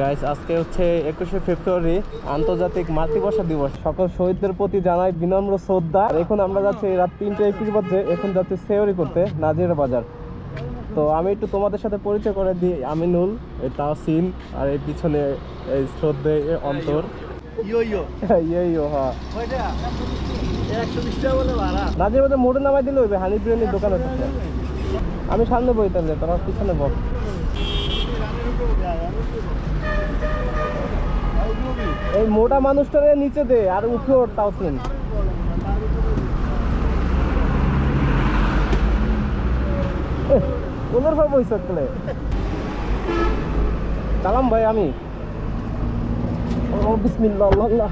Guys আজকে হচ্ছে 21শে ফেব্রুয়ারি আন্তর্জাতিক মাতৃভাষা দিবস। সকল শহীদদের প্রতি জানাই বিনম্র শ্রদ্ধা। এখন আমরা যাচ্ছি রাত 3:21 বাজে, এখন যাচ্ছি সেওরি করতে নাজিরা বাজার। তো আমি একটু তোমাদের সাথে পরিচয় করে দিই, আমি নুল, এই তাহসিন, আর এই পিছনে এই শ্রদ্ধে অন্তর। নাজিরা বাজার মোড়ে নামাই দিলে ওই হানি বিরিয়ানির দোকানে থাকে। আমি সামনে বই তাহলে তোমার পিছনে বল। এই মোটা মানুষটারে নিচে দে আর উঠে ওর তাহসিন। কোনোর ভাব হইছে কলে চালাম ভাই আমি। ও বিসমিল্লাহ আল্লাহ,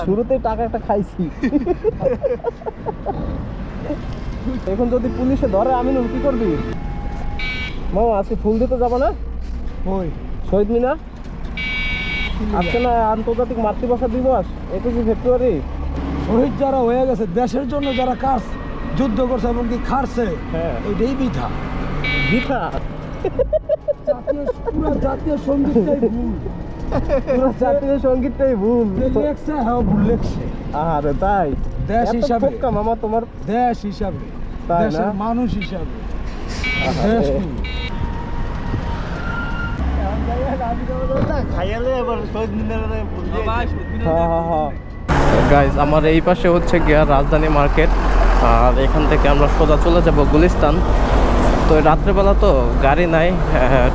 শুরুতেই টাকা একটা খাইছি। এখন যদি পুলিশে ধরে আমি কি করবি মামা? আজকে ফুল দিতে যাবো না ওই শহীদ মিনার? আজকে না আন্তর্জাতিক মাতৃভাষা দিবস 21শে ফেব্রুয়ারি। শহীদ যারা হয়ে গেছে, দেশের জন্য যারা কাজ যুদ্ধ করছে এবং কি খাটছে, হ্যাঁ এটাই বৃথা বৃথা। পুরো জাতীয় সঙ্গীতটাই ভুল, পুরো জাতীয় সঙ্গীতটাই ভুল লেখছে। হ্যাঁ ভুল লেখছে। আরে তাই দেশ হিসাবে মামা তোমার, দেশ হিসাবে, দেশের মানুষ হিসাবে দেশ কি? গাইজ আমার এই পাশে হচ্ছে গিয়া রাজধানী মার্কেট, আর এখান থেকে আমরা সোজা চলে যাব গুলিস্তান। তো রাত্রেবেলা তো গাড়ি নাই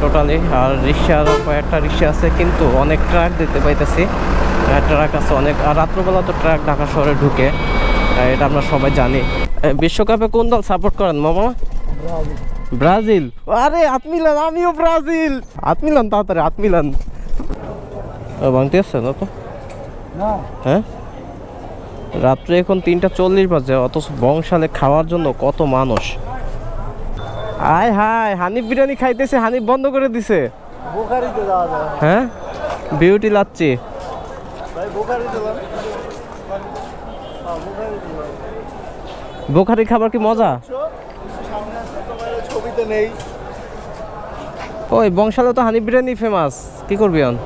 টোটালি, আর রিক্সার কয়েকটা রিক্সা আছে, কিন্তু অনেক ট্রাক দেখতে পাইতেছি, ট্রাক আছে অনেক। আর রাত্রেবেলা তো ট্রাক ঢাকা শহরে ঢুকে, এটা আমরা সবাই জানি। বিশ্বকাপে কোন দল সাপোর্ট করেন মামা? ব্রাজিল। আরে হাত মিলান, আমিও ব্রাজিল। হাত মিলান তাড়াতাড়ি, হাত মিলান। ভাঙতে আসছে না তো? হ্যাঁ রাত্রে এখন 3:40 বাজে, অথচ বংশালে খাওয়ার জন্য কত মানুষ। আয় হায়, হানিফ বিরিয়ানি খাইতেছে, হানিফ বন্ধ করে দিছে। হ্যাঁ বিউটি লাচ্ছি। বোখারি খাবার কি মজা? ওই বংশালে তো হানিফ বিরিয়ানি ফেমাস, কি করবি এখন?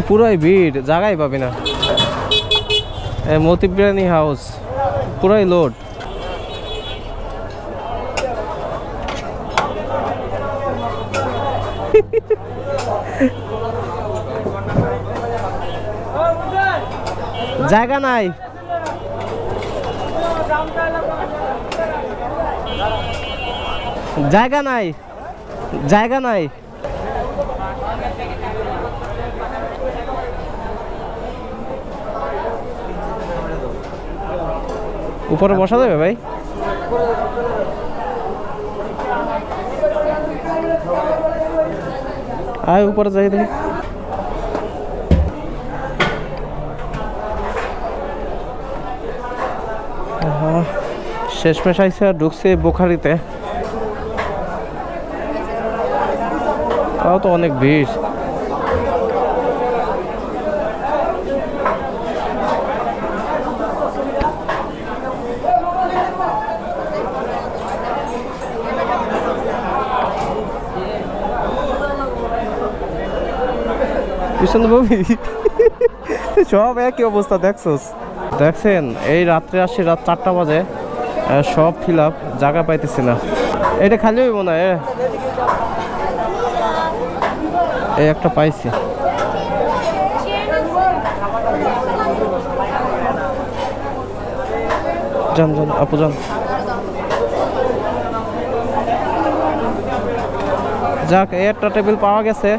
পুরাই ভিড়, জায়গাই পাবি না। মতি বিরিয়ানি হাউস পুরাই লোড। জায়গা নাই, জায়গা নাই, জায়গা নাই। উপরে বসা যাবে ভাই? আয় উপরে যাই দেখি। শেষমেশ আইসে আর ঢুকছে বোখারিতে, তাও তো অনেক ভিড়। সব একই অবস্থা দেখছোস? দেখছেন এই রাত্রে আসি, রাত 4টা বাজে, সব ফিল আপ, জায়গা পাইতেছি না। এটা খালি হইব না, এই একটা পাইছি। যান যান আপু যান। যাক এই একটা টেবিল পাওয়া গেছে।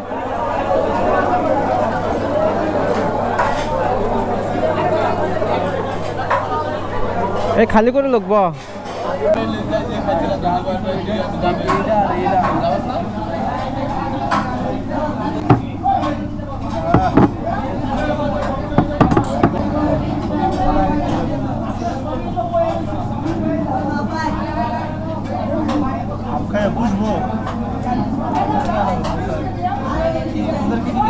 এই খালি করে লোক বা বুঝবো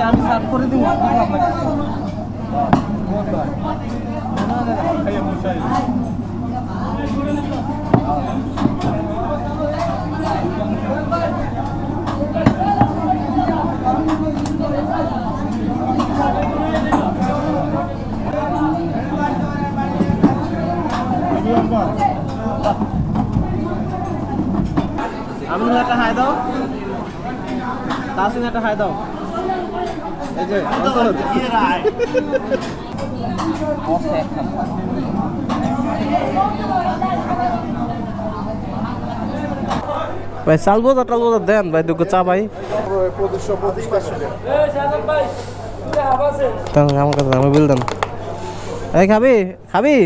আমি সার্ভ করে দিব আপনাকে। একটা হাই দাও, তাসিন একটা হাই দাও। এই যে ভাই চাল বোঝা টাল বোঝা দেন ভাই, দুটো চা ভাই। আমার কাছে আমি বিল দেন। এই খাবি খাবি?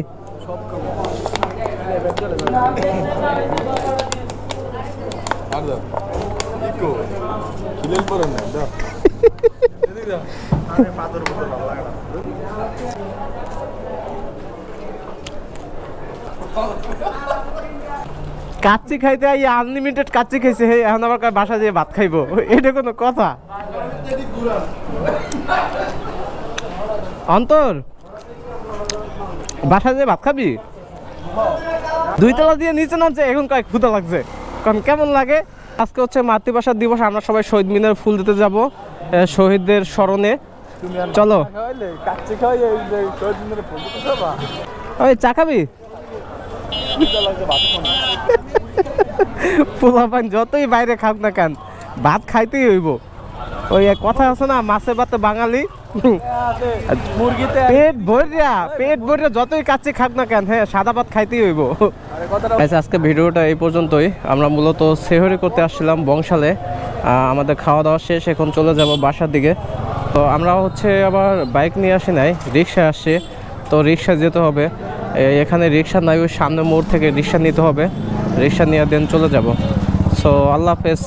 কাচ্চি খাইতে আনলিমিটেড কাচ্চি খাইছে, হে এখন আবার বাসা যেয়ে ভাত খাইবো, এটা কোনো কথা? অন্তর বাসা যেয়ে ভাত খাবি? 2 তলা দিয়ে নিচে নামছে, এখন কয়েক ক্ষুধা লাগছে। কারণ কেমন লাগে? আজকে হচ্ছে মাতৃভাষা দিবস, আমরা সবাই শহীদ মিনারে ফুল দিতে যাব শহীদদের স্মরণে। চলো। ওই চা খাবি? পোলাপান যতই বাইরে খাক না কেন, ভাত খাইতেই হইব। ওই এক কথা আছে না, মাছে ভাতে বাঙালি। পেট ভরিয়া যতই কাচ্চি খাক না কেন, হ্যাঁ সাদা ভাত খাইতেই হইব। আজকে ভিডিওটা এই পর্যন্তই। আমরা মূলত সেহরি করতে আসছিলাম বংশালে, আমাদের খাওয়া দাওয়া শেষ, এখন চলে যাব বাসার দিকে। তো আমরা হচ্ছে আবার বাইক নিয়ে আসি নাই, রিক্সায় আসছি। তো রিক্সা যেতে হবে, এখানে রিক্সা নাই, ওই সামনে মোড় থেকে রিক্সা নিতে হবে, রিক্সা নিয়ে দেন চলে যাব। সো আল্লাহ হাফেজ।